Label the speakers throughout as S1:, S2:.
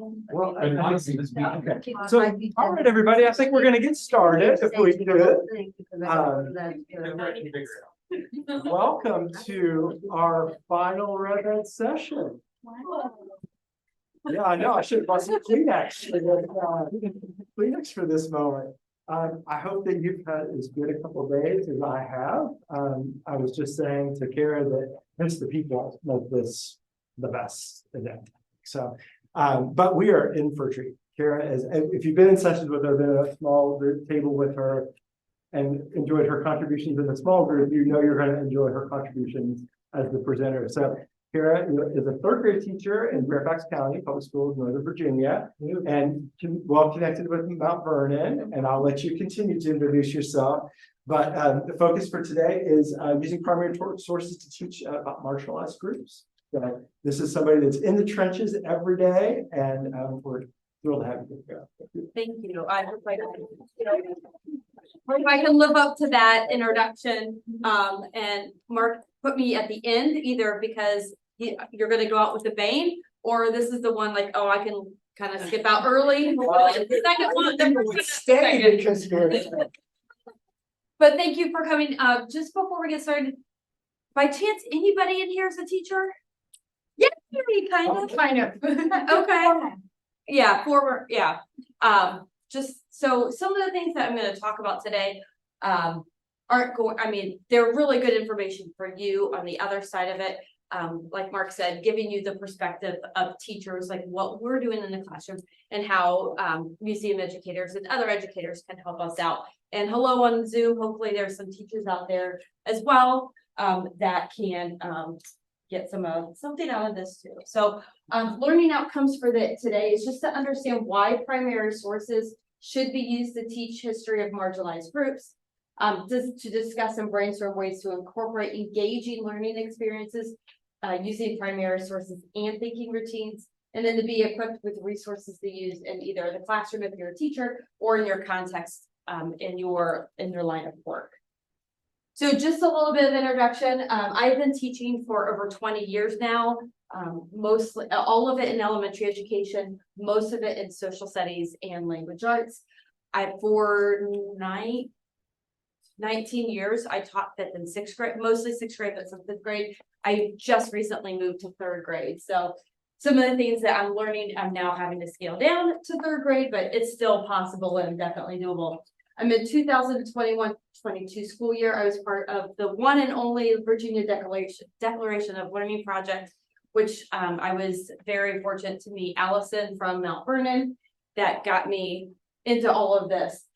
S1: Well, okay. So, all right, everybody, I think we're going to get started if we could. Welcome to our final RevEd session. Yeah, I know. I should have brought some Kleenex. Kleenex for this moment. I hope that you've had as good a couple of days as I have. I was just saying to Kara that it's the people make this the best event. So, but we are in for a treat. Kara is, if you've been in sessions with her, been at a small group table with her, and enjoyed her contributions in a small group, you know you're going to enjoy her contributions as the presenter. So Kara is a third grade teacher in Fairfax County Public Schools, Northern Virginia, and well connected with Mount Vernon. And I'll let you continue to introduce yourself. But the focus for today is using primary sources to teach about marginalized groups. So this is somebody that's in the trenches every day, and we're thrilled to have you here.
S2: Thank you. I hope I can live up to that introduction. And Mark put me at the end, either because you're going to go out with a bang, or this is the one like, oh, I can kind of skip out early. The second one,
S1: Stay because you're.
S2: But thank you for coming. Just before we get started, by chance, anybody in here is a teacher? Yeah, kind of. Okay. Yeah, former. Yeah. Just so some of the things that I'm going to talk about today aren't going. I mean, they're really good information for you on the other side of it. Like Mark said, giving you the perspective of teachers, like what we're doing in the classroom, and how museum educators and other educators can help us out. And hello on Zoom. Hopefully, there's some teachers out there as well that can get something out of this too. So learning outcomes for today is just to understand why primary sources should be used to teach history of marginalized groups, to discuss and brainstorm ways to incorporate engaging learning experiences using primary sources and thinking routines, and then to be equipped with resources to use in either the classroom if you're a teacher or in your context in your line of work. So just a little bit of introduction. I've been teaching for over 20 years now, mostly all of it in elementary education, most of it in social studies and language arts. For 19 years, I taught fifth and sixth grade, mostly sixth grade, but some fifth grade. I just recently moved to third grade. So some of the things that I'm learning, I'm now having to scale down to third grade, but it's still possible and definitely doable. I'm in 2021-22 school year. I was part of the one and only Virginia Declaration of Learning project, which I was very fortunate to meet Allison from Mount Vernon that got me into all of this.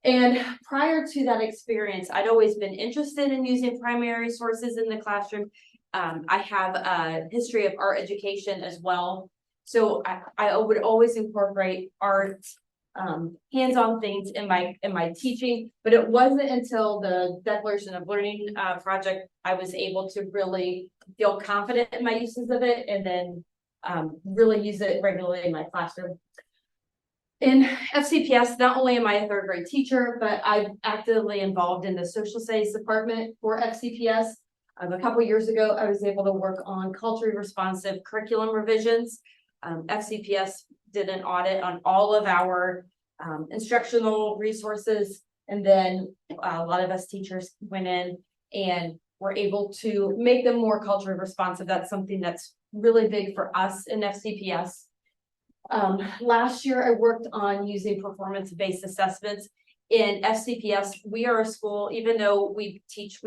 S2: And prior to that experience, I'd always been interested in using primary sources in the classroom. I have a history of art education as well. So I would always incorporate art hands-on things in my teaching, but it wasn't until the Declaration of Learning project I was able to really feel confident in my uses of it, and then really use it regularly in my classroom. In FCPS, not only am I a third grade teacher, but I'm actively involved in the social studies department for FCPS. A couple years ago, I was able to work on culturally responsive curriculum revisions. FCPS did an audit on all of our instructional resources, and then a lot of us teachers went in and were able to make them more culturally responsive. That's something that's really big for us in FCPS. Last year, I worked on using performance-based assessments. In FCPS, we are a school, even though we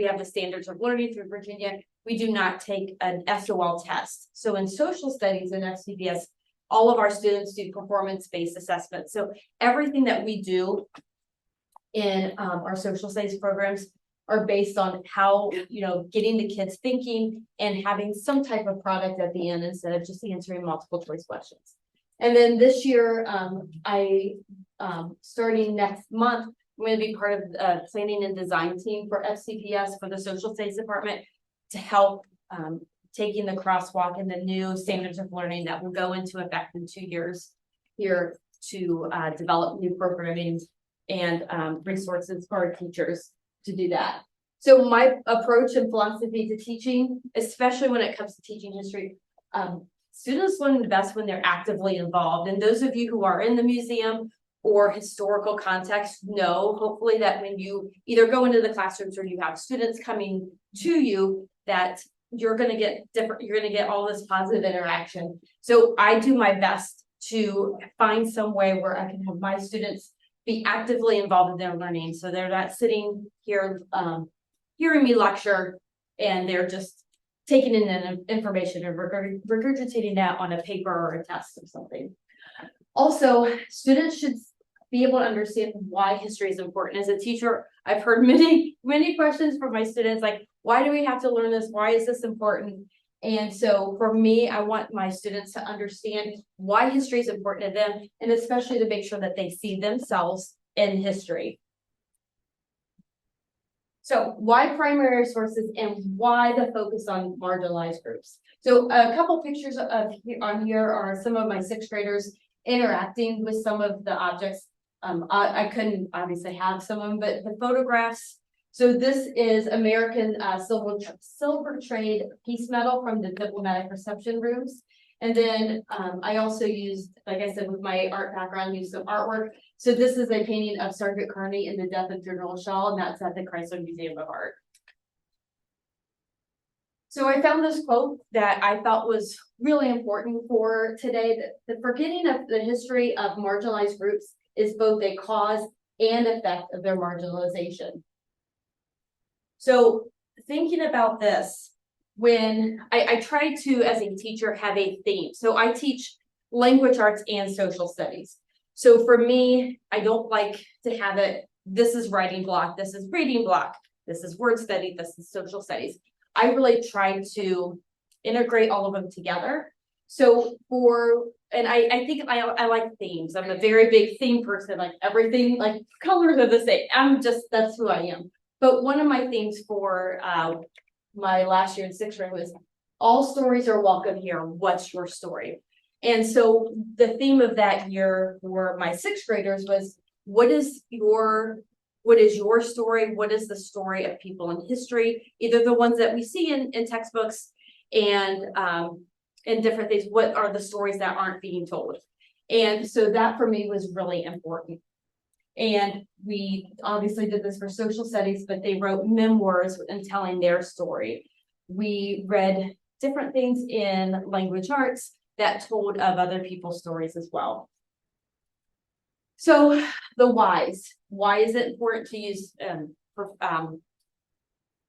S2: have the standards of learning through Virginia, we do not take an SOL test. So in social studies in FCPS, all of our students do performance-based assessments. So everything that we do in our social studies programs are based on how, getting the kids thinking and having some type of product at the end instead of just answering multiple choice questions. And then this year, starting next month, I'm going to be part of the planning and design team for FCPS for the social studies department to help taking the crosswalk and the new standards of learning that will go into effect in 2 years here to develop new programming and resources for our teachers to do that. So my approach and philosophy to teaching, especially when it comes to teaching history, students learn the best when they're actively involved. And those of you who are in the museum or historical context know, hopefully, that when you either go into the classrooms or you have students coming to you, that you're going to get all this positive interaction. So I do my best to find some way where I can have my students be actively involved in their learning. So they're not sitting here hearing me lecture and they're just taking in the information and regurgitating that on a paper or a test or something. Also, students should be able to understand why history is important. As a teacher, I've heard many questions from my students, like, why do we have to learn this? Why is this important? And so for me, I want my students to understand why history is important to them, and especially to make sure that they see themselves in history. So why primary sources and why the focus on marginalized groups? So a couple pictures on here are some of my sixth graders interacting with some of the objects. I couldn't obviously have some of them, but the photographs. So this is American silver trade piece medal from the diplomatic reception rooms. And then I also used, like I said, with my art background, used some artwork. So this is a painting of Sergeant Kearney in the Death of General Shaw, and that's at the Chrysler Museum of Art. So I found this quote that I thought was really important for today, that the forgetting of the history of marginalized groups is both a cause and effect of their marginalization. So thinking about this, when I try to, as a teacher, have a theme. So I teach language arts and social studies. So for me, I don't like to have it, this is writing block, this is reading block, this is word study, this is social studies. I really try to integrate all of them together. So I think I like themes. I'm a very big theme person, like everything, like colors are the same. That's who I am. But one of my themes for my last year in sixth grade was all stories are welcome here. What's your story? And so the theme of that year for my sixth graders was, what is your story? What is the story of people in history? Either the ones that we see in textbooks and different things. What are the stories that aren't being told? And so that for me was really important. And we obviously did this for social studies, but they wrote memoirs and telling their story. We read different things in language arts that told of other people's stories as well. So the whys. Why is it important to use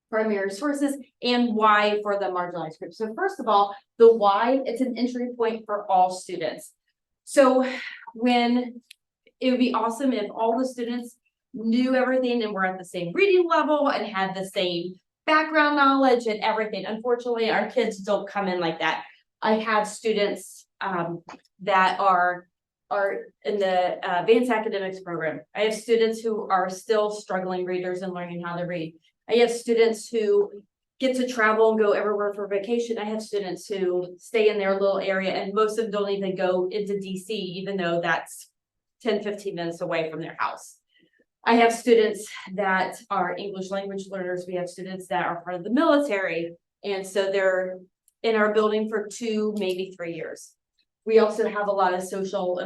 S2: primary sources, and why for the marginalized group? So first of all, the why, it's an entry point for all students. So it would be awesome if all the students knew everything and were at the same reading level and had the same background knowledge and everything. Unfortunately, our kids don't come in like that. I have students that are in the advanced academics program. I have students who are still struggling readers and learning how to read. I have students who get to travel and go everywhere for vacation. I have students who stay in their little area, and most of them don't even go into DC, even though that's 10-15 minutes away from their house. I have students that are English language learners. We have students that are part of the military, and so they're in our building for 2, maybe 3 years. We also have a lot of social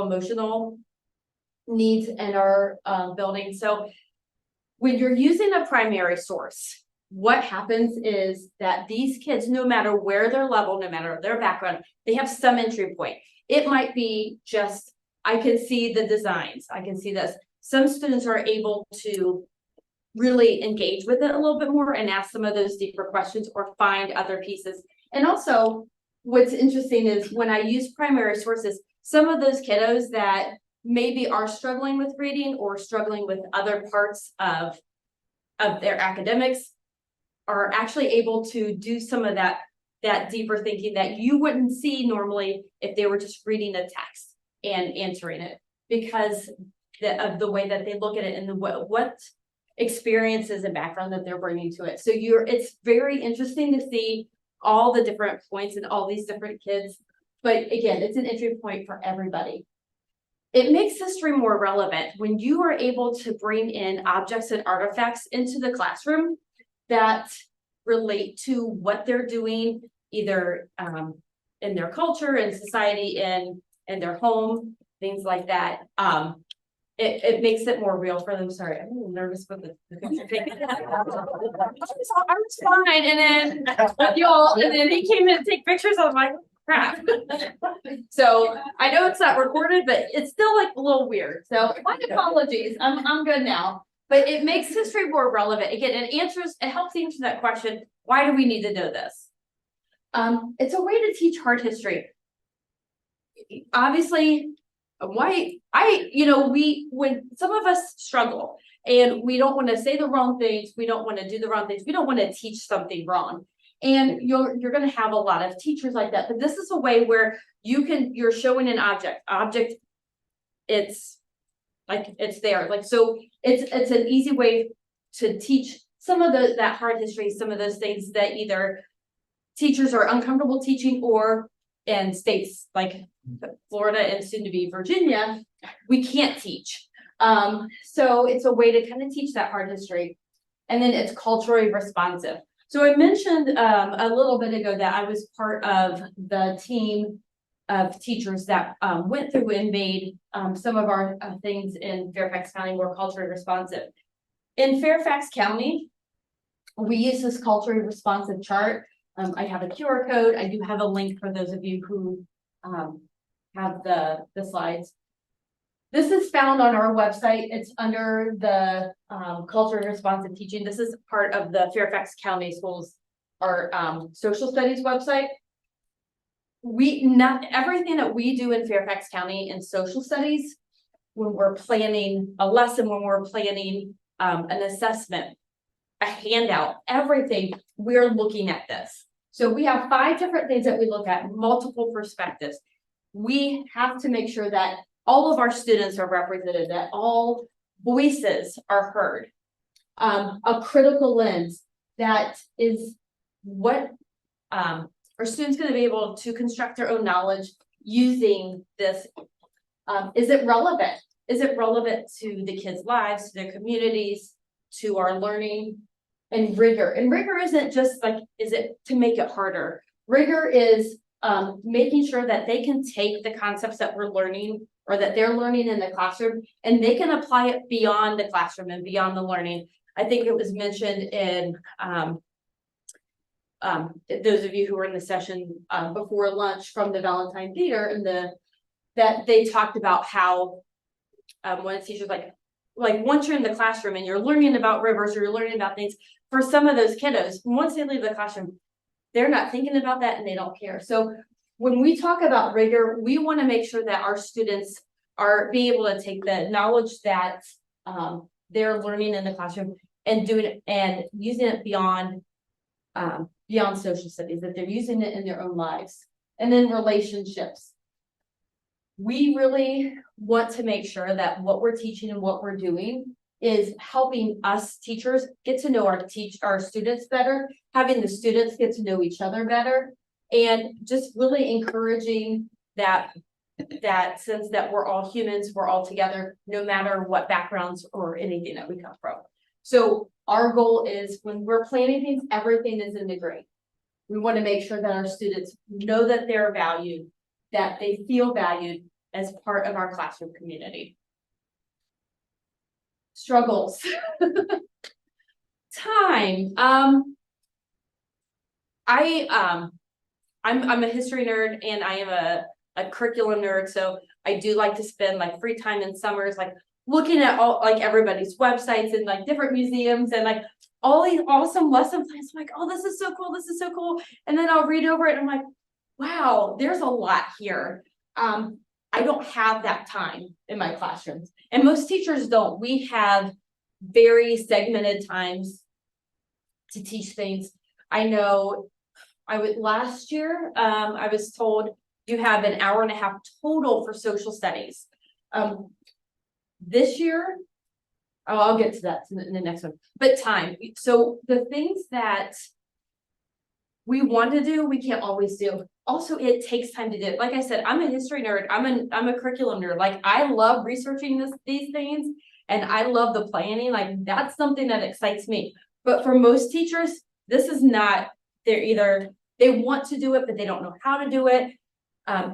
S2: emotional needs in our building. So when you're using a primary source, what happens is that these kids, no matter where their level, no matter their background, they have some entry point. It might be just, I can see the designs, I can see this. Some students are able to really engage with it a little bit more and ask some of those deeper questions or find other pieces. And also, what's interesting is when I use primary sources, some of those kiddos that maybe are struggling with reading or struggling with other parts of their academics are actually able to do some of that deeper thinking that you wouldn't see normally if they were just reading a text and answering it, because of the way that they look at it and what experiences and background that they're bringing to it. So it's very interesting to see all the different points and all these different kids. But again, it's an entry point for everybody. It makes history more relevant when you are able to bring in objects and artifacts into the classroom that relate to what they're doing, either in their culture and society and their home, things like that. It makes it more real for them. Sorry, I'm a little nervous with the picture taking. I was fine, and then he came in to take pictures. I was like, crap. So I know it's not recorded, but it's still like a little weird. So my apologies. I'm good now. But it makes history more relevant. Again, it helps answer that question, why do we need to know this? It's a way to teach hard history. Obviously, when some of us struggle and we don't want to say the wrong things, we don't want to do the wrong things, we don't want to teach something wrong. And you're going to have a lot of teachers like that. But this is a way where you're showing an object, it's like it's there. Like, so it's an easy way to teach some of that hard history, some of those things that either teachers are uncomfortable teaching, or in states like Florida and soon to be Virginia, we can't teach. So it's a way to kind of teach that hard history. And then it's culturally responsive. So I mentioned a little bit ago that I was part of the team of teachers that went through and made some of our things in Fairfax County more culturally responsive. In Fairfax County, we use this culturally responsive chart. I have a QR code. I do have a link for those of you who have the slides. This is found on our website. It's under the culturally responsive teaching. This is part of the Fairfax County Schools, our social studies website. Everything that we do in Fairfax County in social studies, when we're planning a lesson, when we're planning an assessment, a handout, everything, we're looking at this. So we have 5 different things that we look at, multiple perspectives. We have to make sure that all of our students are represented, that all voices are heard. A critical lens, that is what are students going to be able to construct their own knowledge using this? Is it relevant? Is it relevant to the kids' lives, to their communities, to our learning? And rigor. And rigor isn't just like, is it to make it harder? Rigor is making sure that they can take the concepts that we're learning or that they're learning in the classroom, and they can apply it beyond the classroom and beyond the learning. I think it was mentioned in those of you who were in the session before lunch from the Valentine Theater, and that they talked about how one teacher's like once you're in the classroom and you're learning about rivers or you're learning about things, for some of those kiddos, once they leave the classroom, they're not thinking about that and they don't care. So when we talk about rigor, we want to make sure that our students are being able to take the knowledge that they're learning in the classroom and doing it and using it beyond social studies, that they're using it in their own lives. And then relationships. We really want to make sure that what we're teaching and what we're doing is helping us teachers get to know our students better, having the students get to know each other better, and just really encouraging that sense that we're all humans, we're all together, no matter what backgrounds or anything that we come from. So our goal is, when we're planning things, everything is in the grade. We want to make sure that our students know that they're valued, that they feel valued as part of our classroom community. Struggles. Time. I'm a history nerd, and I am a curriculum nerd, so I do like to spend like free time in summers like looking at all like everybody's websites and like different museums and like all these awesome lesson plans. I'm like, oh, this is so cool, this is so cool. And then I'll read over it and I'm like, wow, there's a lot here. I don't have that time in my classrooms, and most teachers don't. We have very segmented times to teach things. I know last year, I was told you have an hour and a half total for social studies. This year, I'll get to that in the next one, but time. So the things that we want to do, we can't always do. Also, it takes time to do it. Like I said, I'm a history nerd. I'm a curriculum nerd. Like, I love researching these things, and I love the planning. Like, that's something that excites me. But for most teachers, this is not. They're either they want to do it, but they don't know how to do it.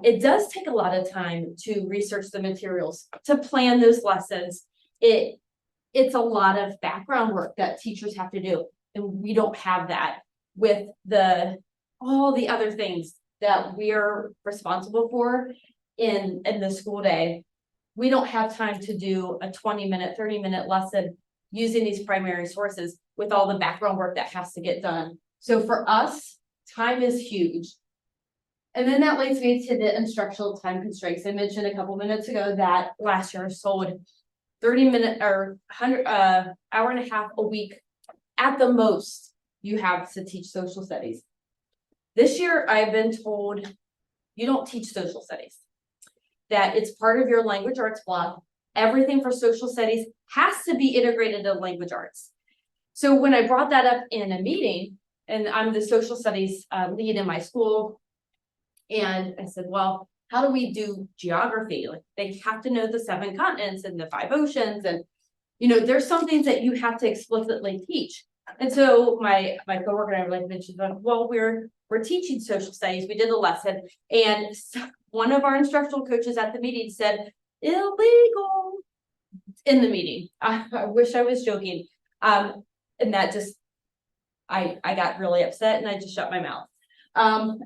S2: It does take a lot of time to research the materials, to plan those lessons. It's a lot of background work that teachers have to do, and we don't have that with all the other things that we're responsible for in the school day. We don't have time to do a 20-minute, 30-minute lesson using these primary sources with all the background work that has to get done. So for us, time is huge. And then that leads me to the instructional time constraints. I mentioned a couple minutes ago that last year sold 30-minute or 100 hour and a half a week at the most you have to teach social studies. This year, I've been told you don't teach social studies, that it's part of your language arts block. Everything for social studies has to be integrated in language arts. So when I brought that up in a meeting, and I'm the social studies lead in my school, and I said, well, how do we do geography? Like, they have to know the 7 continents and the 5 oceans, and there's some things that you have to explicitly teach. And so my coworker and I like mentioned, well, we're teaching social studies. We did a lesson, and one of our instructional coaches at the meeting said, illegal in the meeting. I wish I was joking. And that just, I got really upset, and I just shut my mouth.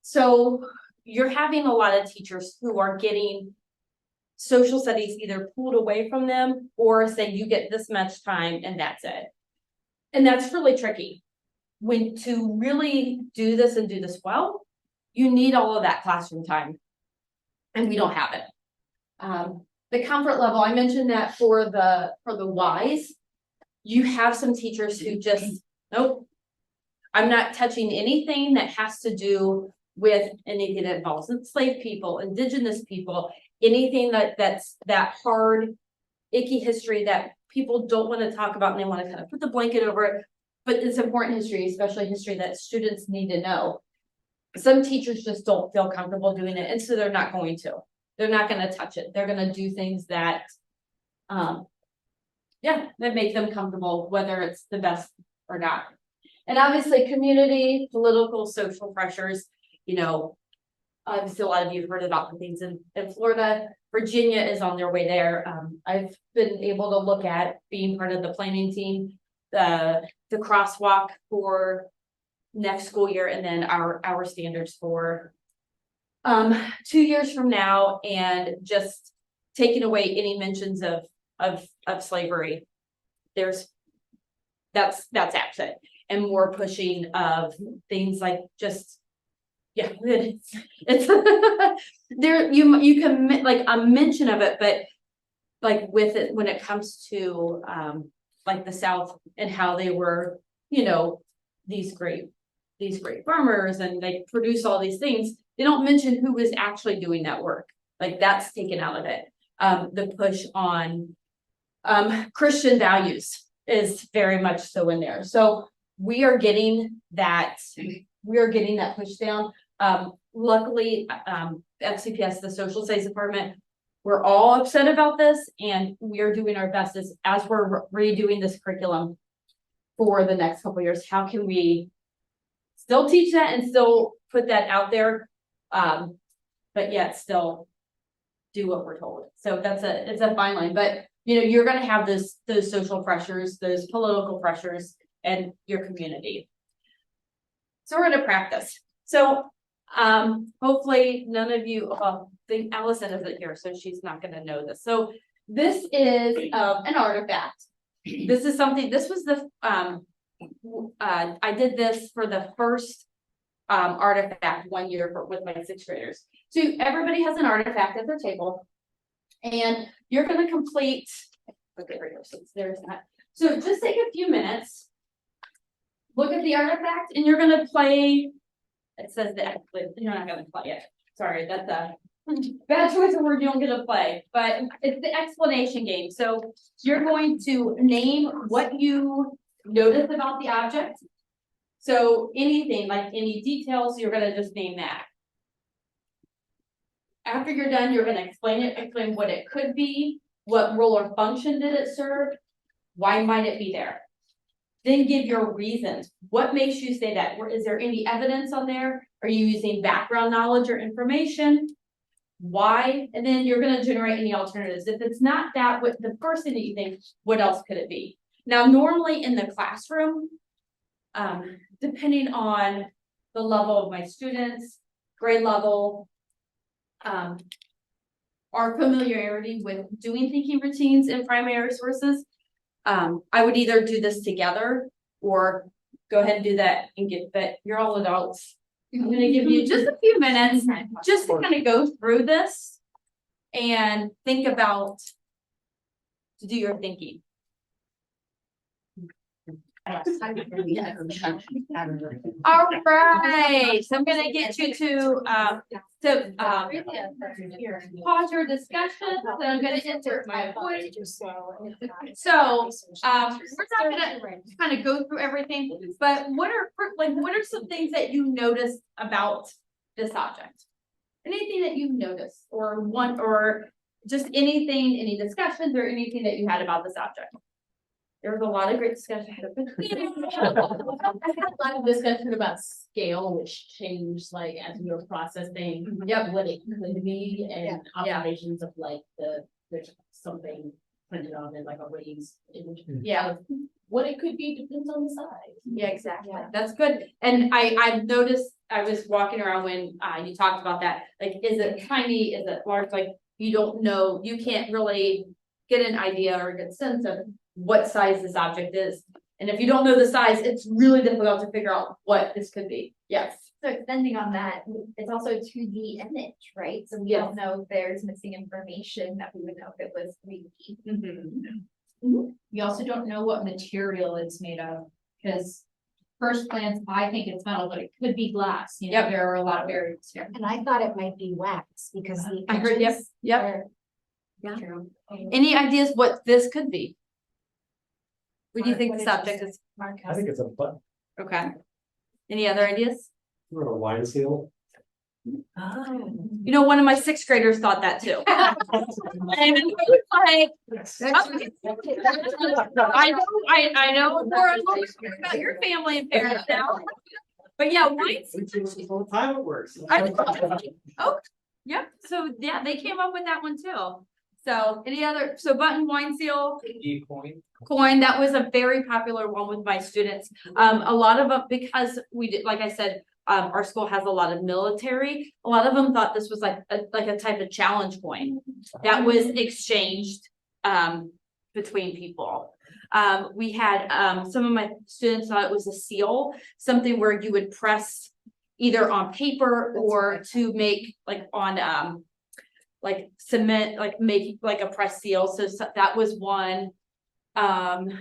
S2: So you're having a lot of teachers who are getting social studies either pulled away from them or say you get this much time and that's it. And that's really tricky. When to really do this and do this well, you need all of that classroom time, and we don't have it. The comfort level, I mentioned that for the whys, you have some teachers who just, nope, I'm not touching anything that has to do with anything that involves enslaved people, indigenous people, anything that's that hard, icky history that people don't want to talk about, and they want to kind of put the blanket over it. But it's important history, especially history that students need to know. Some teachers just don't feel comfortable doing it, and so they're not going to. They're not going to touch it. They're going to do things that, that make them comfortable, whether it's the best or not. And obviously, community, political, social pressures. Obviously, a lot of you have heard about the things in Florida. Virginia is on their way there. I've been able to look at being part of the planning team, the crosswalk for next school year, and then our standards for 2 years from now, and just taking away any mentions of slavery. That's absent, and more pushing of things like just. Yeah, it's there. You can like a mention of it, but like with it when it comes to like the South and how they were, these great farmers, and they produce all these things. They don't mention who was actually doing that work. Like, that's taken out of it. The push on Christian values is very much so in there. So we are getting that. We are getting that push down. Luckily, FCPS, the social studies department, we're all upset about this, and we are doing our best as we're redoing this curriculum for the next couple of years. How can we still teach that and still put that out there, but yet still do what we're told? So it's a fine line, but you're going to have those social pressures, those political pressures, and your community. So we're going to practice. So hopefully none of you, I think Allison isn't here, so she's not going to know this. So this is an artifact. This is something, this was the, I did this for the first artifact 1 year with my 6th graders. So everybody has an artifact at their table, and you're going to complete, okay, right here, so there's that. So just take a few minutes, look at the artifact, and you're going to play. It says that you're not going to play it. Sorry, that's a bad choice of word you don't get to play, but it's the explanation game. So you're going to name what you notice about the object. So anything, like any details, you're going to just name that. After you're done, you're going to explain it, explain what it could be, what role or function did it serve, why might it be there. Then give your reasons. What makes you say that? Is there any evidence on there? Are you using background knowledge or information? Why? And then you're going to generate any alternatives. If it's not that, what the first thing that you think, what else could it be? Now, normally in the classroom, depending on the level of my students, grade level, our familiarity with doing thinking routines in primary sources, I would either do this together or go ahead and do that and get, but you're all adults. I'm going to give you just a few minutes just to kind of go through this and think about to do your thinking. All right, so I'm gonna get you to pause your discussion, then I'm gonna insert my voice. So we're not gonna kind of go through everything, but what are some things that you noticed about this object? Anything that you noticed or just anything, any discussions or anything that you had about this object? There was a lot of great discussion.
S3: I had a lot of discussion about scale, which changed like as we were processing what it could be and observations of like there's something printed on it like a raised image.
S2: Yeah.
S3: What it could be depends on the size.
S2: Yeah, exactly. Yeah. That's good. And I've noticed I was walking around when you talked about that. Like, is it tiny? Is it large? Like, you don't know. You can't really get an idea or a good sense of what size this object is. And if you don't know the size, it's really difficult to figure out what this could be. Yes.
S4: So extending on that, it's also 2D image, right? So we don't know if there's missing information that we would know if it was 3D.
S3: We also don't know what material it's made of because first glance, I think it's metal, but it could be glass. You know, there are a lot of variants here.
S5: And I thought it might be wax because the
S2: I heard,
S5: edges
S2: Yeah.
S3: True.
S2: Any ideas what this could be? What do you think the subject is?
S1: I think it's a button
S2: Okay. Any other ideas?
S1: or a wine seal.
S2: You know, one of my sixth graders thought that too. And it was like, I know more about your family and parents now. But yeah, wine.
S1: All the time it works.
S2: Oh, yep. So yeah, they came up with that one too. So any other, so button, wine seal, coin, that was a very popular one with my students. A lot of them, because we did, like I said, our school has a lot of military. A lot of them thought this was like a type of challenge coin that was exchanged between people. We had some of my students thought it was a seal, something where you would press either on paper or to make like on like cement, like make like a press seal. So that was one. On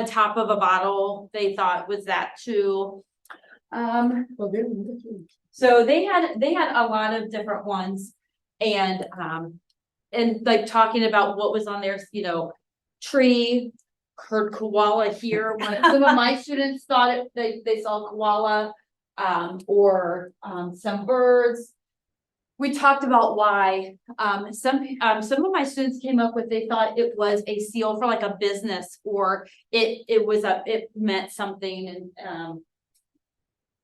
S2: top of a bottle, they thought was that too. So they had a lot of different ones, and like talking about what was on there, you know, tree, heard koala here. Some of my students thought they saw koala, or some birds. We talked about why some of my students came up with, they thought it was a seal for like a business, or it meant something, and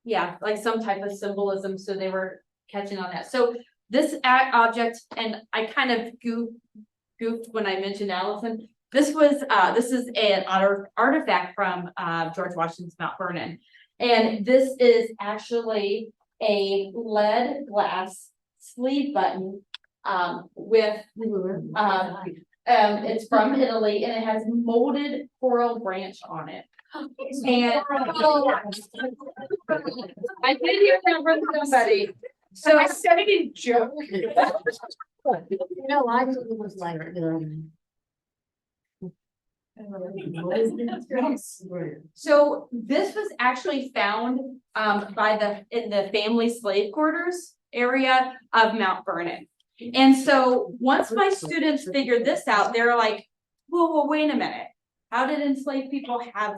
S2: yeah, like some type of symbolism. So they were catching on that. So this object, and I kind of goofed when I mentioned Allison. This is an artifact from George Washington's Mount Vernon, and this is actually a lead glass sleeve button with it's from Italy, and it has molded coral branch on it. And I did hear that from somebody. So I said it in joke.
S5: No, I thought it was like
S2: So this was actually found in the family slave quarters area of Mount Vernon. And so once my students figured this out, they're like, whoa, wait a minute. How did enslaved people have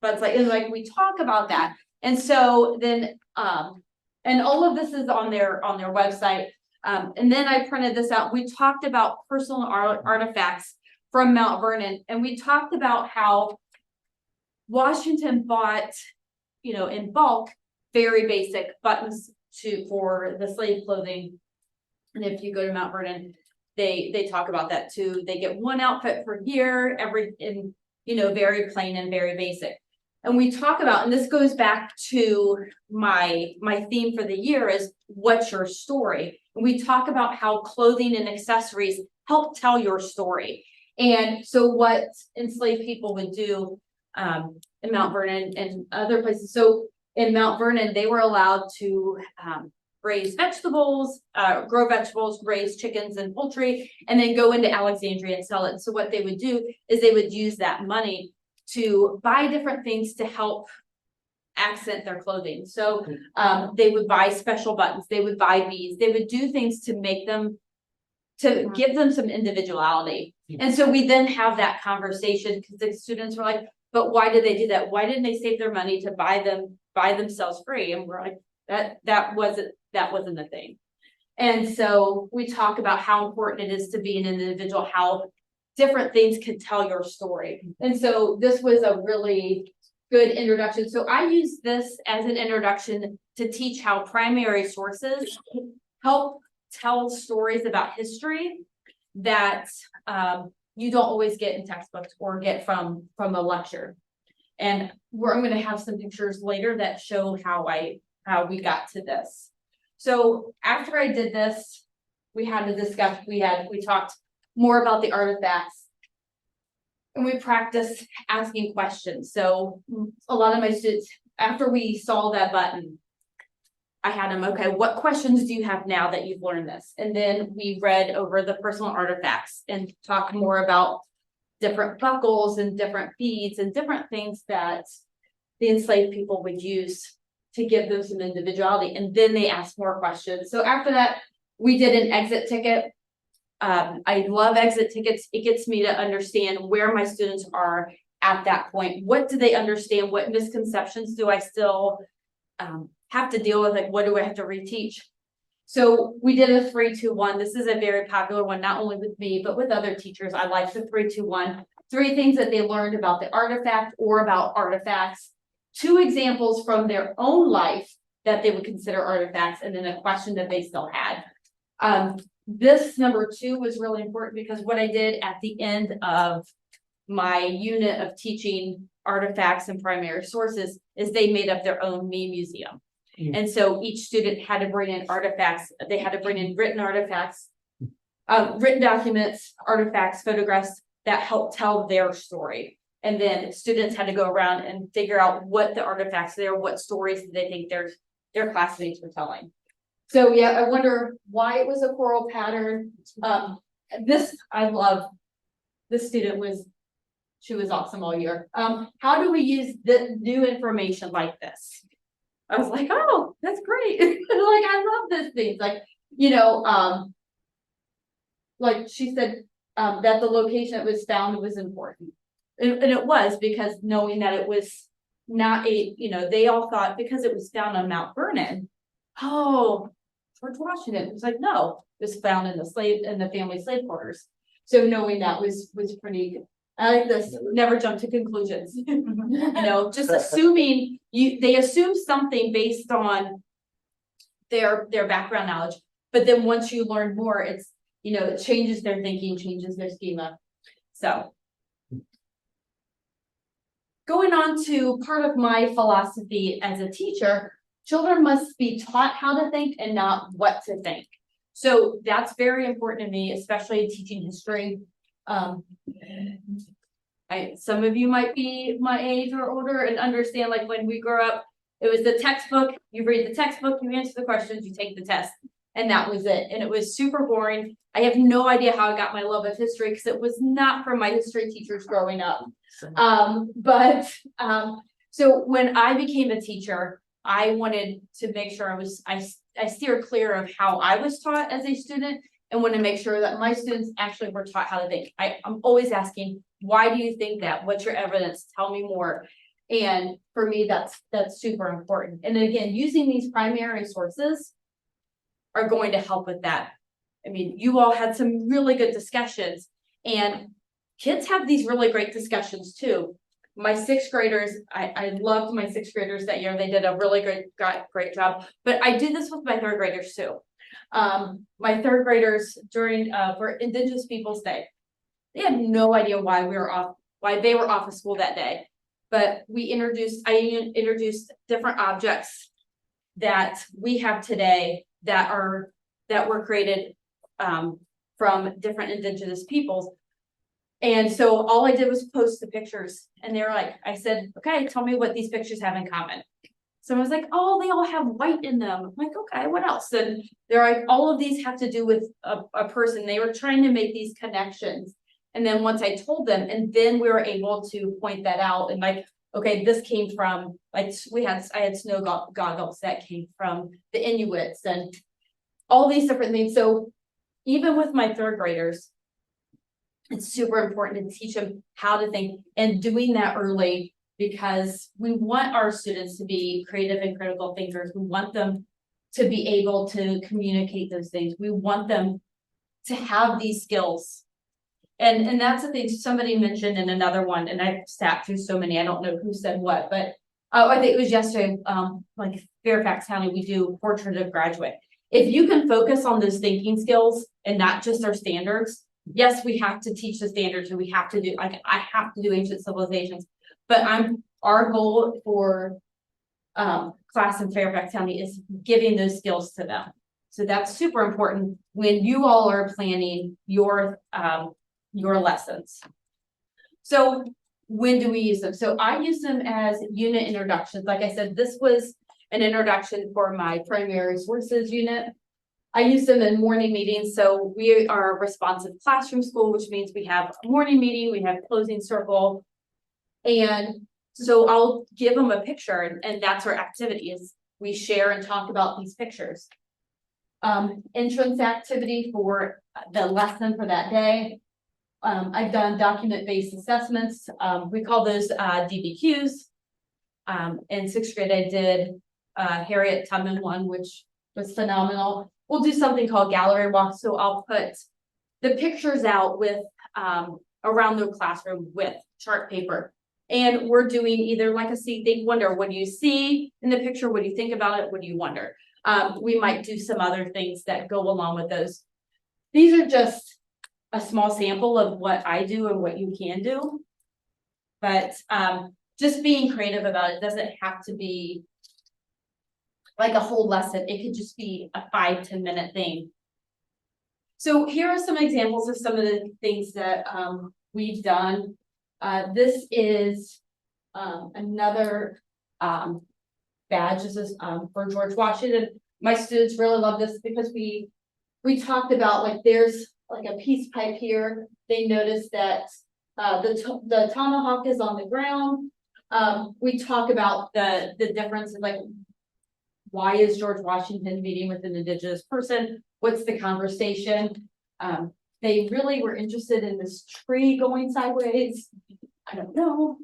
S2: butts? Like we talk about that. And so then and all of this is on their website. And then I printed this out. We talked about personal artifacts from Mount Vernon, and we talked about how Washington bought, in bulk, very basic buttons for the slave clothing. And if you go to Mount Vernon, they talk about that too. They get one outfit per year, very plain and very basic. And we talk about, and this goes back to my theme for the year is what's your story? And we talk about how clothing and accessories help tell your story. And so what enslaved people would do in Mount Vernon and other places. So in Mount Vernon, they were allowed to raise vegetables, grow vegetables, raise chickens and poultry, and then go into Alexandria and sell it. So what they would do is they would use that money to buy different things to help accent their clothing. So they would buy special buttons, they would buy beads, they would do things to make them, to give them some individuality. And so we then have that conversation because the students were like, but why did they do that? Why didn't they save their money to buy themselves free? And we're like, that wasn't the thing. And so we talk about how important it is to be an individual, how different things can tell your story. And so this was a really good introduction. So I use this as an introduction to teach how primary sources help tell stories about history that you don't always get in textbooks or get from a lecture. And I'm going to have some pictures later that show how we got to this. So after I did this, we had to discuss, we talked more about the artifacts and we practiced asking questions. So a lot of my students, after we saw that button, I had them, okay, what questions do you have now that you've learned this? And then we read over the personal artifacts and talked more about different buckles and different beads and different things that the enslaved people would use to give them some individuality. And then they asked more questions. So after that, we did an exit ticket. I love exit tickets. It gets me to understand where my students are at that point. What do they understand? What misconceptions do I still have to deal with? Like, what do I have to reteach? So we did a 3-2-1. This is a very popular one, not only with me, but with other teachers. I like the 3-2-1. 3 things that they learned about the artifact or about artifacts, 2 examples from their own life that they would consider artifacts, and then a question that they still had. This number 2 was really important because what I did at the end of my unit of teaching artifacts and primary sources is they made up their own me museum. And so each student had to bring in artifacts. They had to bring in written artifacts, written documents, artifacts, photographs that help tell their story. And then students had to go around and figure out what the artifacts there, what stories did they think their classmates were telling. So yeah, I wonder why it was a choral pattern. This I love. This student she was awesome all year. How do we use the new information like this? I was like, oh, that's great. Like, I love this thing. Like, like she said, that the location it was found was important. And it was, because knowing that it was not they all thought because it was found on Mount Vernon, oh, George Washington. It was like, no, it was found in the family slave quarters. So knowing that was pretty good. I like this, never jump to conclusions. Just assuming they assume something based on their background knowledge. But then once you learn more, it's, it changes their thinking, changes their schema. So going on to part of my philosophy as a teacher, children must be taught how to think and not what to think. So that's very important to me, especially in teaching history. Some of you might be my age or older and understand, like, when we grew up, it was the textbook, you read the textbook, you answer the questions, you take the test, and that was it. And it was super boring. I have no idea how I got my love of history because it was not from my history teachers growing up. So when I became a teacher, I wanted to make sure I steer clear of how I was taught as a student, and want to make sure that my students actually were taught how to think. I'm always asking, why do you think that? What's your evidence? Tell me more. And for me, that's super important. And again, using these primary sources are going to help with that. I mean, you all had some really good discussions, and kids have these really great discussions too. my sixth graders, I loved my sixth graders that year. They did a really great job. But I do this with my third graders too. My third graders during for Indigenous Peoples Day, they had no idea why they were off of school that day. But I introduced different objects that we have today that were created from different Indigenous peoples. And so all I did was post the pictures, and they were like, I said, okay, tell me what these pictures have in common. So I was like, oh, they all have white in them. I'm like, okay, what else? And they're like, all of these have to do with a person. They were trying to make these connections. And then once I told them, and then we were able to point that out and like, okay, this came from, like, I had snow goggles that came from the Inuits and all these different things. So even with my third graders, it's super important to teach them how to think, and doing that early, because we want our students to be creative and critical thinkers. We want them to be able to communicate those things. We want them to have these skills. And that's the thing somebody mentioned in another one, and I've sat through so many, I don't know who said what, but I think it was yesterday, like Fairfax County, we do portrait of graduate. If you can focus on those thinking skills and not just our standards, yes, we have to teach the standards, and we have to do, like, I have to do ancient civilizations, but our goal for class in Fairfax County is giving those skills to them. So that's super important when you all are planning your lessons. So when do we use them? So I use them as unit introductions. Like I said, this was an introduction for my primary sources unit. I use them in morning meetings. So we are a responsive classroom school, which means we have a morning meeting, we have closing circle. And so I'll give them a picture, and that's our activity is we share and talk about these pictures. Entrance activity for the lesson for that day. I've done document-based assessments. We call those DBQs. In sixth grade, I did Harriet Tubman one, which was phenomenal. We'll do something called gallery walk. So I'll put the pictures out with around the classroom with chart paper. And we're doing either like a see, think, wonder. What do you see in the picture? What do you think about it? What do you wonder? We might do some other things that go along with those. These are just a small sample of what I do and what you can do. But just being creative about it doesn't have to be like a whole lesson. It could just be a 5-10 minute thing. So here are some examples of some of the things that we've done. This is another badge. This is for George Washington. My students really love this because we talked about, like, there's like a peace pipe here. They noticed that the tomahawk is on the ground. We talk about the difference of, like, why is George Washington meeting with an Indigenous person? What's the conversation? They really were interested in this tree going sideways. I don't know.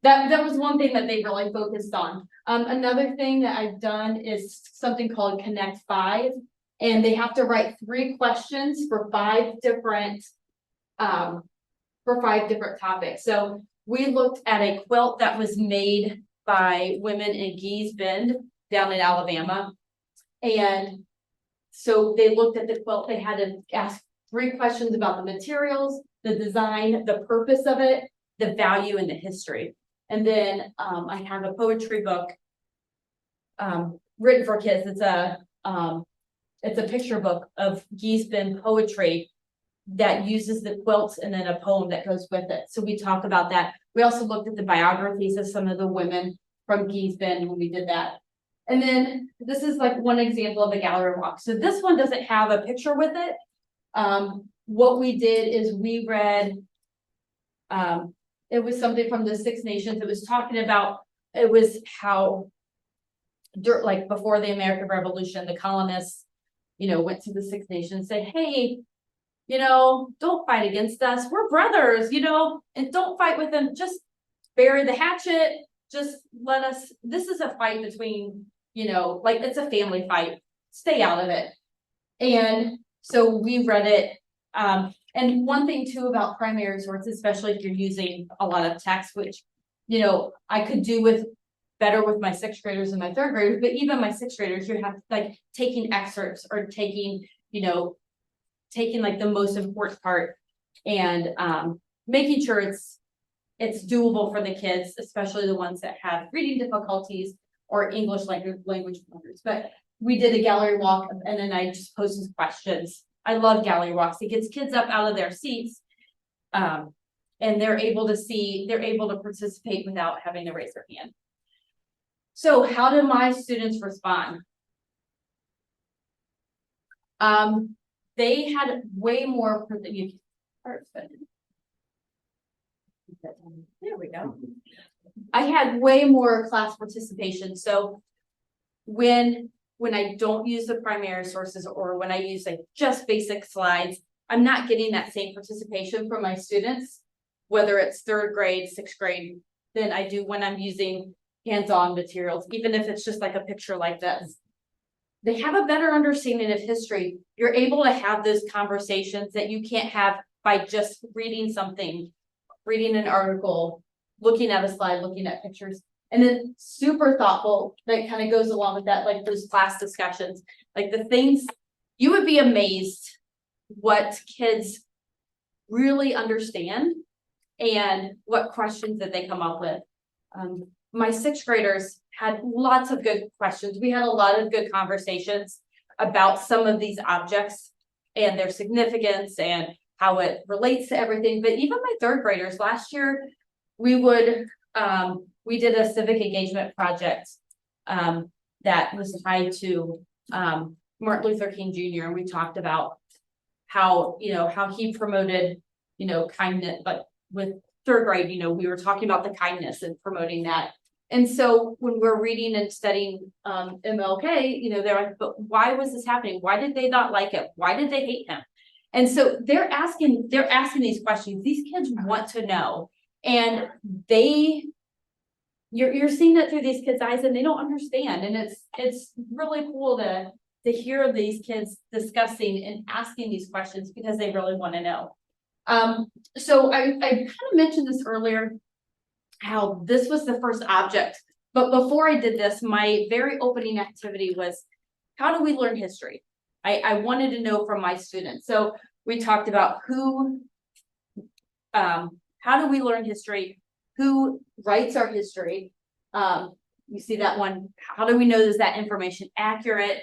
S2: That was one thing that they really focused on. Another thing that I've done is something called Connect 5, and they have to write 3 questions for 5 different topics. So we looked at a quilt that was made by women in Gee's Bend down in Alabama, and so they looked at the quilt. They had to ask 3 questions about the materials, the design, the purpose of it, the value, and the history. And then I have a poetry book written for kids. It's a picture book of Gee's Bend poetry that uses the quilts and then a poem that goes with it. So we talk about that. We also looked at the biographies of some of the women from Gee's Bend when we did that. And then this is like one example of a gallery walk. So this one doesn't have a picture with it. What we did is we read, it was something from the Six Nations. It was talking about, it was how, like, before the American Revolution, the colonists, went to the Six Nations and said, hey, don't fight against us. We're brothers, and don't fight with them. Just bury the hatchet. Just let us, this is a fight between, like, it's a family fight. Stay out of it. And so we read it. And one thing too about primary sources, especially if you're using a lot of text, which, you know, I could do with better with my sixth graders and my third graders, but even my sixth graders, you have like taking excerpts or taking, you know, taking like the most important part and making sure it's doable for the kids, especially the ones that have reading difficulties or English language learners. But we did a gallery walk and then I just posed some questions. I love gallery walks. It gets kids up out of their seats. And they're able to participate without having to raise their hand. So how do my students respond? They had way more, there we go. I had way more class participation. So when I don't use the primary sources or when I use like just basic slides, I'm not getting that same participation from my students, whether it's third grade, sixth grade, than I do when I'm using hands-on materials, even if it's just like a picture like this. They have a better understanding of history. You're able to have those conversations that you can't have by just reading something, reading an article, looking at a slide, looking at pictures. And then super thoughtful that kind of goes along with that, like those class discussions, like the things you would be amazed what kids really understand and what questions that they come up with. My sixth graders had lots of good questions. We had a lot of good conversations about some of these objects and their significance and how it relates to everything. But even my third graders last year, we did a civic engagement project that was tied to Martin Luther King Jr. And we talked about how he promoted, kindness, but with third grade, we were talking about the kindness and promoting that. And so when we're reading and studying MLK, they're like, but why was this happening? Why did they not like it? Why did they hate him? And so they're asking these questions. These kids want to know. And you're seeing that through these kids' eyes and they don't understand. And it's really cool to hear these kids discussing and asking these questions because they really want to know. So I kind of mentioned this earlier, how this was the first object. But before I did this, my very opening activity was, how do we learn history? I wanted to know from my students. So we talked about how do we learn history? Who writes our history? You see that one. How do we know is that information accurate?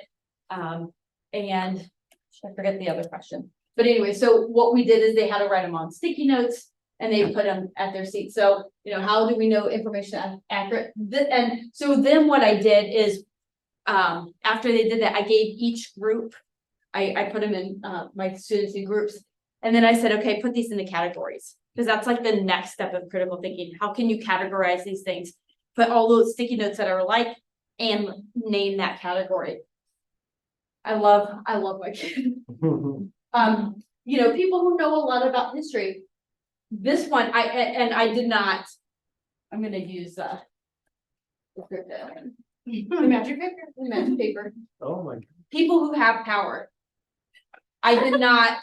S2: And I forget the other question. But anyway, so what we did is they had to write them on sticky notes and they put them at their seat. So, how do we know information accurate? And so then what I did is, after they did that, I gave each group, I put them in my students in groups. And then I said, okay, put these into categories. Because that's like the next step of critical thinking. How can you categorize these things? Put all those sticky notes that are alike and name that category. I love my kids. People who know a lot about history. This one, I did not. I'm going to use the magic paper.
S1: Oh my God.
S2: People who have power. I did not.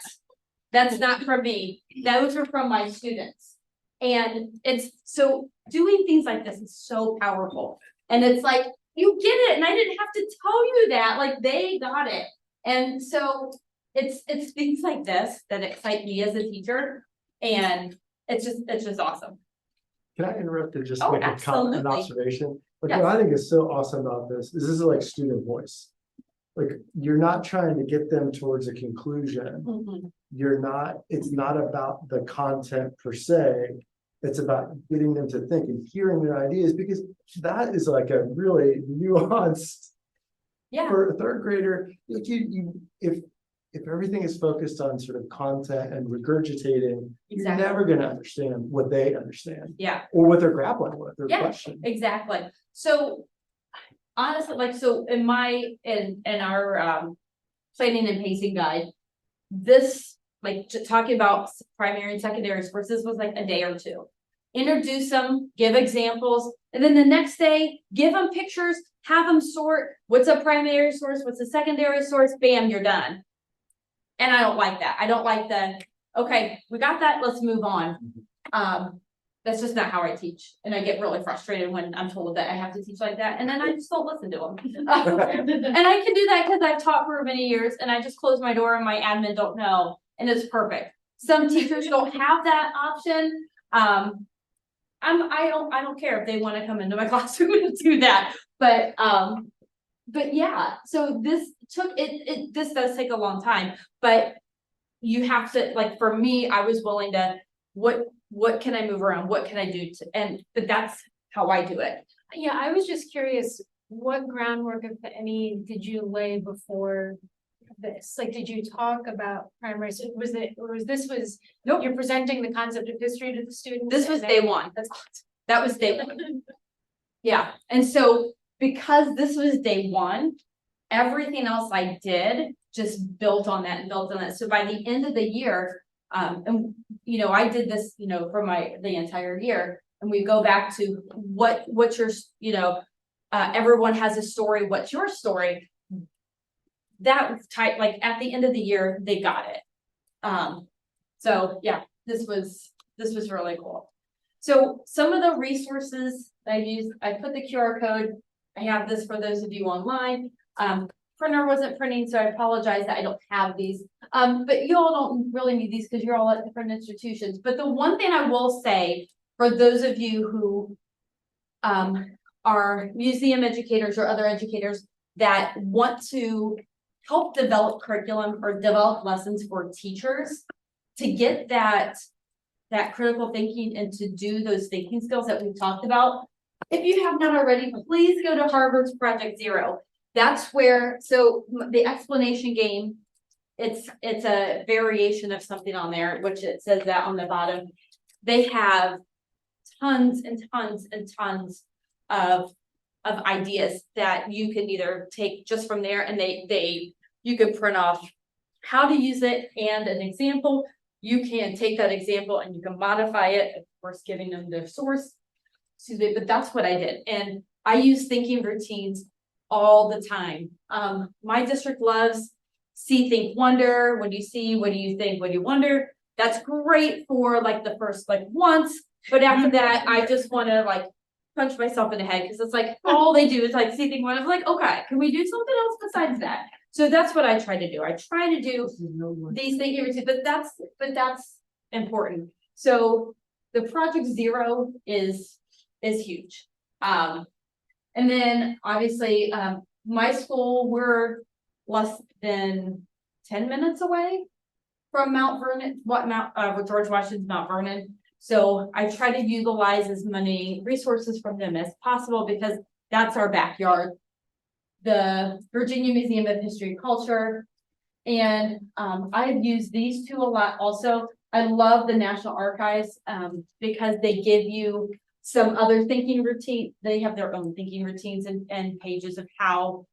S2: That's not from me. Those are from my students. And it's so doing things like this is so powerful. And it's like, you get it. And I didn't have to tell you that. Like they got it. And so it's things like this that excite me as a teacher. And it's just awesome.
S1: Can I interrupt to just
S2: Oh,
S1: make an
S2: absolutely.
S1: observation? Like
S2: Yes.
S1: what I think is so awesome about this is like student voice. Like you're not trying to get them towards a conclusion.
S2: Mhm.
S1: It's not about the content per se. It's about getting them to think and hearing their ideas, because that is like a really nuanced,
S2: Yeah.
S1: for a third grader. Like if everything is focused on sort of content and regurgitating,
S2: Exactly.
S1: you're never going to understand what they understand.
S2: Yeah.
S1: Or what they're grappling with, their
S2: Yeah.
S1: question.
S2: Exactly. So honestly, in our planning and pacing guide, this talking about primary and secondary sources was like a day or two. Introduce them, give examples, and then the next day, give them pictures, have them sort what's a primary source, what's a secondary source, bam, you're done. And I don't like that. I don't like okay, we got that, let's move on. That's just not how I teach. And I get really frustrated when I'm told that I have to teach like that. And then I just don't listen to them. And I can do that because I've taught for many years and I just close my door and my admin don't know. And it's perfect. Some teachers don't have that option. I don't care if they want to come into my classroom and do that. But yeah, so this this does take a long time, but you have to, like, for me, I was willing to, what can I move around? What can I do but that's how I do it.
S6: Yeah, I was just curious, what groundwork, if any, did you lay before this? Like, did you talk about primary,
S2: Nope.
S6: you're presenting the concept of history to the students?
S2: This was
S6: and
S2: day
S6: then-
S2: one. That was day one. Yeah, and so because this was day one, everything else I did just built on that and built on that. So by the end of the year, and I did this, for the entire year, and we go back to what's your, everyone has a story. What's your story? That was tight. Like at the end of the year, they got it. So yeah, this was really cool. So some of the resources I used, I put the QR code. I have this for those of you online. Printer wasn't printing, so I apologize that I don't have these. But you all don't really need these because you're all at different institutions. But the one thing I will say for those of you who are museum educators or other educators that want to help develop curriculum or develop lessons for teachers to get that critical thinking and to do those thinking skills that we've talked about. If you have not already, please go to Harvard's Project Zero. That's where, so the explanation game, it's a variation of something on there, which it says that on the bottom. They have tons and tons and tons of ideas that you can either take just from there, and you can print off how to use it and an example. You can take that example and you can modify it, of course, giving them the source. Excuse me, but that's what I did. And I use thinking routines all the time. My district loves see, think, wonder. What do you see? What do you think? What do you wonder? That's great for like the first once, but after that, I just want to punch myself in the head because it's all they do is see, think, wonder. I'm like, okay, can we do something else besides that? So that's what I try to do. I try to do these thinking routines, but that's important. So the Project Zero is huge. And then obviously, my school, we're less than 10 minutes away from Mount Vernon, George Washington's Mount Vernon. So I try to utilize as many resources from them as possible because that's our backyard. The Virginia Museum of History and Culture. And I've used these two a lot also. I love the National Archives because they give you some other thinking routine. They have their own thinking routines and pages of how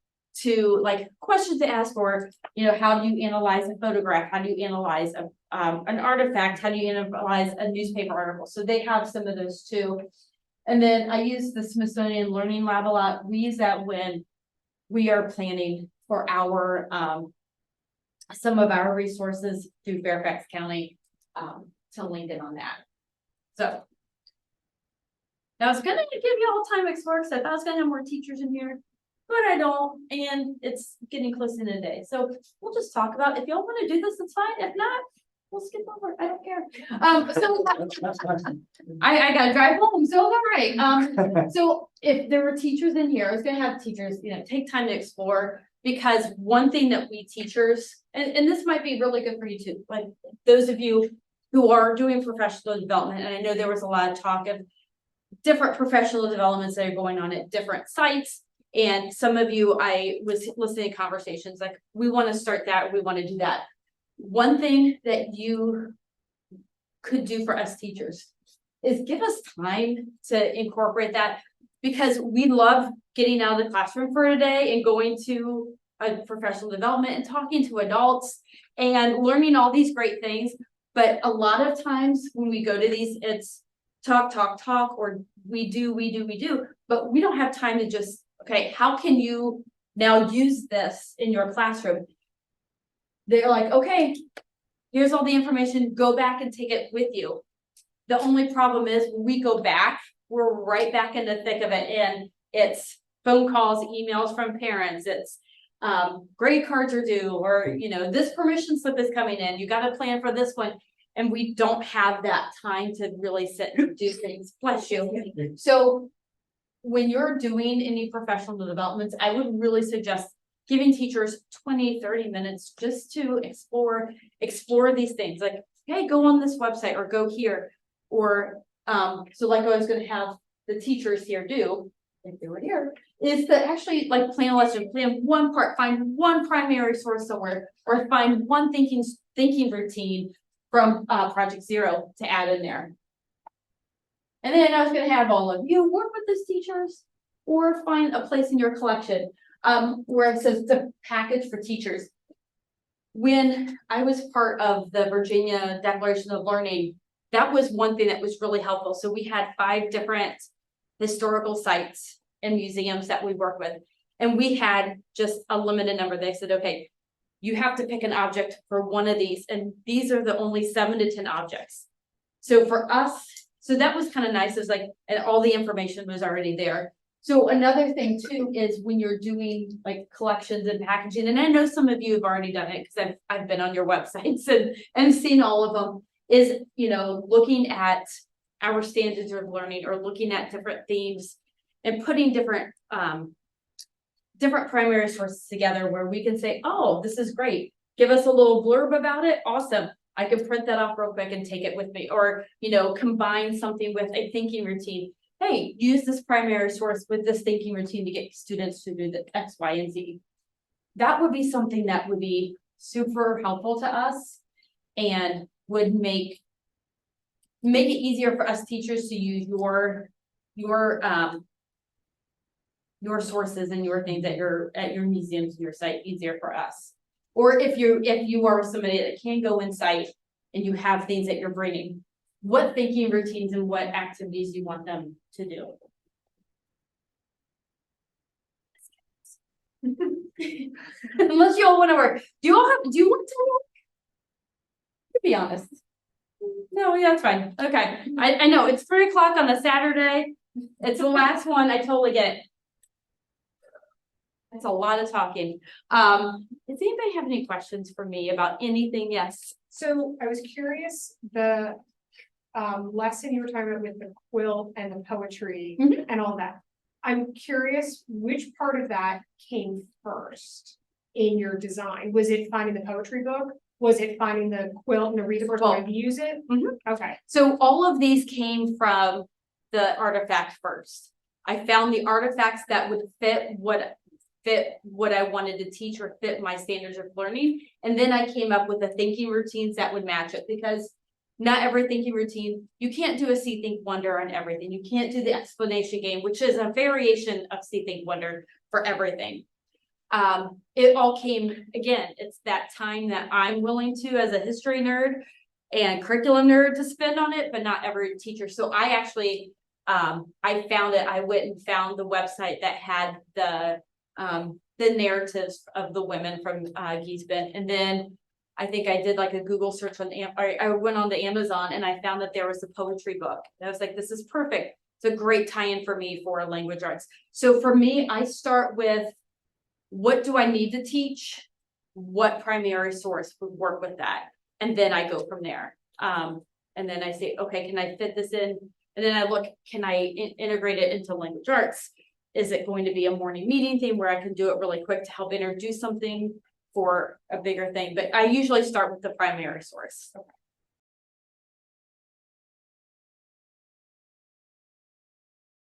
S2: to questions to ask, or how do you analyze a photograph, how do you analyze an artifact, how do you analyze a newspaper article. So they have some of those too. And then I use the Smithsonian Learning Lab a lot. We use that when we are planning for our some of our resources through Fairfax County to link in on that. So I was gonna give you all time explorers. I thought I was gonna have more teachers in here, but I don't, and it's getting close to the day. So we'll just talk about, if y'all want to do this, it's fine. If not, we'll skip over it. I don't care. So I gotta drive home, so all right. So if there were teachers in here, I was gonna have teachers, take time to explore, because one thing that we teachers, and this might be really good for you too, those of you who are doing professional development, and I know there was a lot of talk of different professional developments that are going on at different sites. And some of you, I was listening to conversations we want to start that, we want to do that. One thing that you could do for us teachers is give us time to incorporate that, because we love getting out of the classroom for a day and going to a professional development and talking to adults and learning all these great things. But a lot of times when we go to these, it's talk, or we do, but we don't have time to just, okay, how can you now use this in your classroom? They're like, okay, here's all the information, go back and take it with you. The only problem is when we go back, we're right back in the thick of it, and it's phone calls, emails from parents, it's grade cards are due, or this permission slip is coming in, you got to plan for this one, and we don't have that time to really sit and do things. Bless you. So when you're doing any professional developments, I would really suggest giving teachers 20-30 minutes just to explore these things. Like, hey, go on this website or go here. Or so like I was going to have the teachers here do, if they were here, is to actually like plan a lesson, plan one part, find one primary source somewhere, or find one thinking routine from Project Zero to add in there. And then I was going to have all of you work with these teachers or find a place in your collection where it says the package for teachers. When I was part of the Virginia Declaration of Learning, that was one thing that was really helpful. So we had 5 different historical sites and museums that we work with. And we had just a limited number. They said, okay, you have to pick an object for one of these. And these are the only 7 to 10 objects. So for us, so that was kind of nice. It's like, and all the information was already there. So another thing too is when you're doing like collections and packaging, and I know some of you have already done it because I've been on your websites and seen all of them, is looking at our standards of learning or looking at different themes and putting different primary sources together where we can say, oh, this is great. Give us a little blurb about it. Awesome. I can print that off real quick and take it with me, or, combine something with a thinking routine. Hey, use this primary source with this thinking routine to get students to do the X, Y, and Z. That would be something that would be super helpful to us and would make it easier for us teachers to use your sources and your things at your museums and your site easier for us. Or if you are somebody that can go inside and you have things that you're bringing, what thinking routines and what activities you want them to do. Unless you all want to work. Do you want to work? To be honest. No, yeah, that's fine. Okay. I know it's 3 o'clock on a Saturday. It's the last one. I totally get it. It's a lot of talking. Does anybody have any questions for me about anything? Yes.
S6: So I was curious, the lesson you were talking about with the quilt and the poetry and all that. I'm curious which part of that came first in your design. Was it finding the poetry book? Was it finding the quilt and the reader board to use it? Okay.
S2: So all of these came from the artifact first. I found the artifacts that would fit what I wanted to teach or fit my standards of learning. And then I came up with the thinking routines that would match it, because not every thinking routine, you can't do a See, Think, Wonder on everything. You can't do the explanation game, which is a variation of See, Think, Wonder for everything. It all came, again, it's that time that I'm willing to, as a history nerd and curriculum nerd, to spend on it, but not every teacher. So I actually, I found it, I went and found the website that had the narratives of the women from Giesbent. And then I think I did like a Google search on, I went on to Amazon and I found that there was a poetry book. And I was like, this is perfect. It's a great tie-in for me for language arts. So for me, I start with, what do I need to teach? What primary source would work with that? And then I go from there. And then I say, okay, can I fit this in? And then I look, can I integrate it into language arts? Is it going to be a morning meeting thing where I can do it really quick to help introduce something for a bigger thing? But I usually start with the primary source.